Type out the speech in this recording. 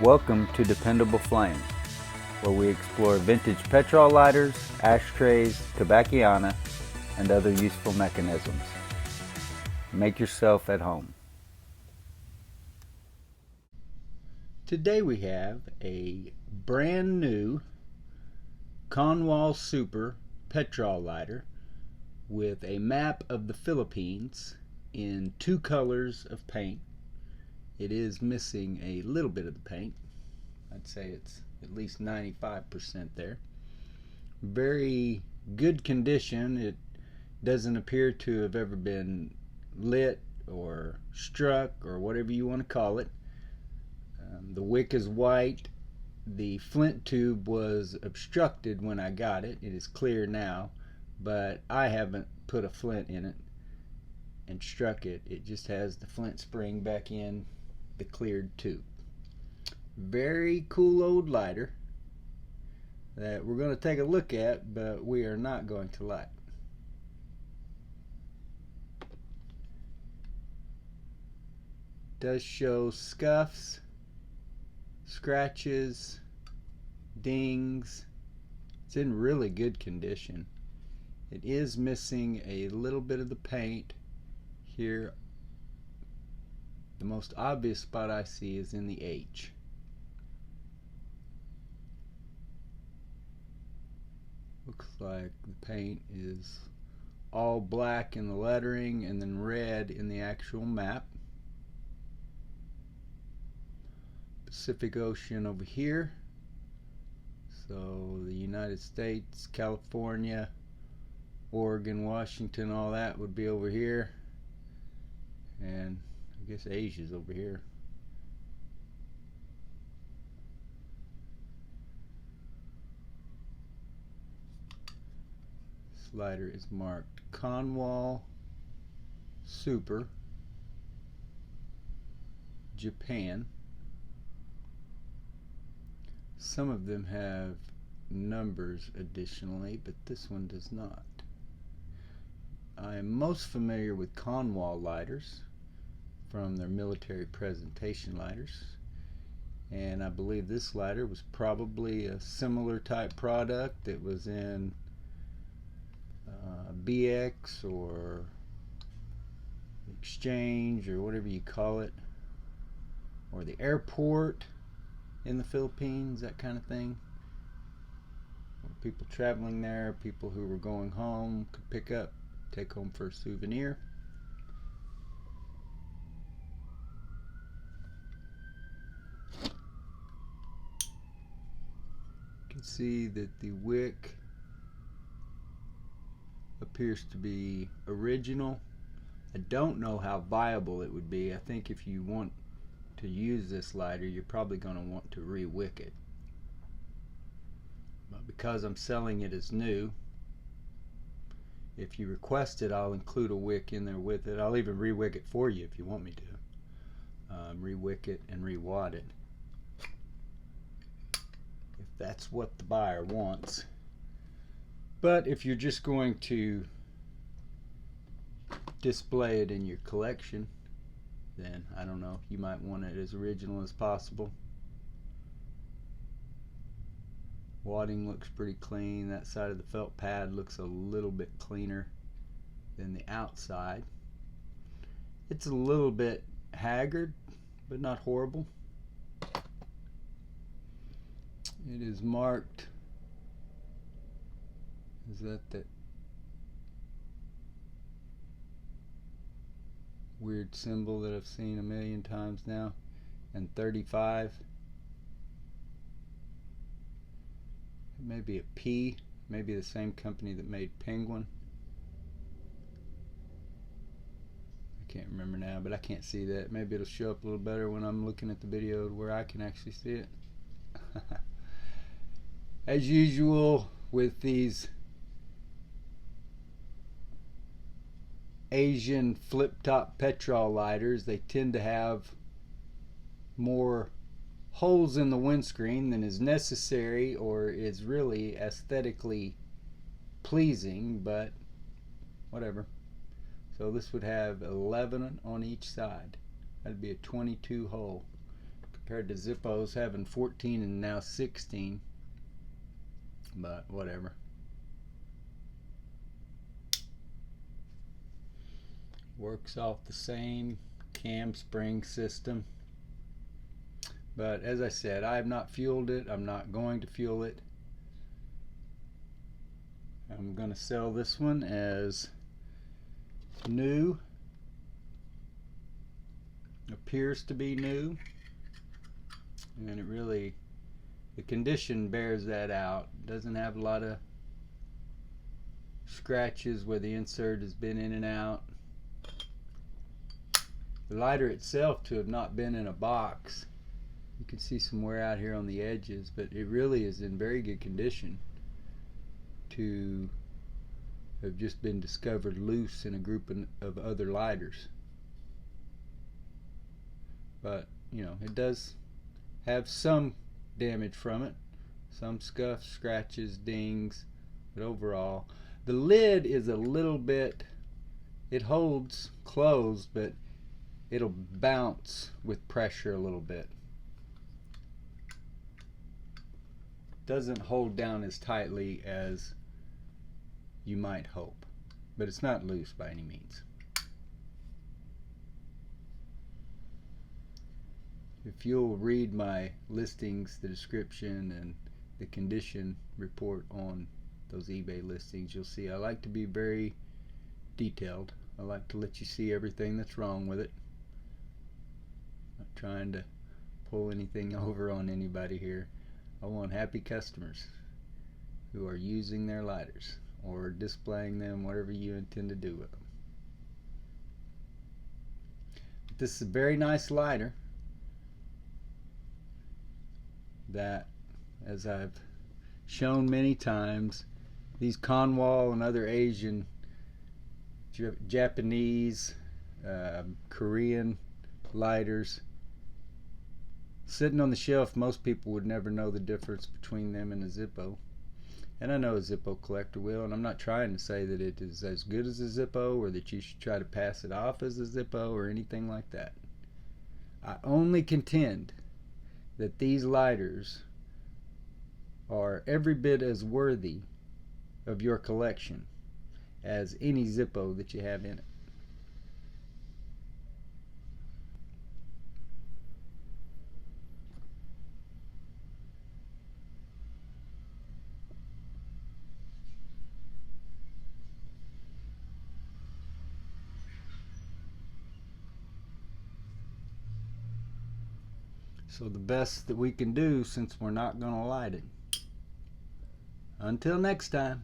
Welcome to Dependable Flame, where we explore vintage petrol lighters, ashtrays, tobacciana, and other useful mechanisms. Make yourself at home. Today we have a brand new KONWAL Super petrol lighter with a map of the Philippines in two colors of paint. It is missing a little bit of the paint. I'd say it's at least 95% there. Very good condition. It doesn't appear to have ever been lit or struck or whatever you want to call it. The wick is white. The flint tube was obstructed when I got it. It is clear now, but I haven't put a flint in it and struck it. It just has the flint spring back in the cleared tube. Very cool old lighter that we're going to take a look at, but we are not going to light. Does show scuffs, scratches, dings. It's in really good condition. It is missing a little bit of the paint here. The most obvious spot I see is in the H. Looks like the paint is all black in the lettering and then red in the actual map. Pacific Ocean over here. So the United States, California, Oregon, Washington, all that would be over here. And I guess Asia's over here. This lighter is marked KONWAL Super Japan. Some of them have numbers additionally, but this one does not. I am most familiar with KONWAL lighters from their military presentation lighters, and I believe this lighter was probably a similar type product that was in BX or Exchange or whatever you call it, or the airport in the Philippines, that kind of thing. People traveling there, people who were going home could pick up, take home for a souvenir. You can see that the wick appears to be original. I don't know how viable it would be. I think if you want to use this lighter, you're probably going to want to re-wick it. But because I'm selling it as new, if you request it, I'll include a wick in there with it. I'll even re-wick it for you if you want me to. Re-wick it and re-wad it, if that's what the buyer wants. But if you're just going to display it in your collection, then I don't know, you might want it as original as possible. Wadding looks pretty clean. That side of the felt pad looks a little bit cleaner than the outside. It's a little bit haggard, but not horrible. It is marked, is that weird symbol that I've seen a million times now, and 35. It may be a P, maybe the same company that made Penguin. I can't remember now, but I can't see that. Maybe it'll show up a little better when I'm looking at the video where I can actually see it. As usual with these Asian flip-top petrol lighters, they tend to have more holes in the windscreen than is necessary or is really aesthetically pleasing, but whatever. So this would have 11 on each side. That'd be a 22 hole compared to Zippo's having 14 and now 16, but whatever. Works off the same cam spring system, but as I said, I have not fueled it. I'm not going to fuel it. I'm going to sell this one as new. Appears to be new, and it really, the condition bears that out. Doesn't have a lot of scratches where the insert has been in and out. The lighter itself to have not been in a box, you can see some wear out here on the edges, but it really is in very good condition to have just been discovered loose in a group of other lighters. But you know, it does have some damage from it, some scuffs, scratches, dings, but overall the lid is a little bit, it holds closed, but it'll bounce with pressure a little bit. Doesn't hold down as tightly as you might hope, but it's not loose by any means. If you'll read my listings, the description and the condition report on those eBay listings, you'll see I like to be very detailed. I like to let you see everything that's wrong with it. Not trying to pull anything over on anybody here. I want happy customers who are using their lighters or displaying them, whatever you intend to do with them. But this is a very nice lighter that, as I've shown many times, these KONWAL and other Asian, Japanese, Korean lighters sitting on the shelf, most people would never know the difference between them and a Zippo. And I know a Zippo collector will, and I'm not trying to say that it is as good as a Zippo or that you should try to pass it off as a Zippo or anything like that. I only contend that these lighters are every bit as worthy of your collection as any Zippo that you have in it. So the best that we can do, since we're not going to light it. Until next time.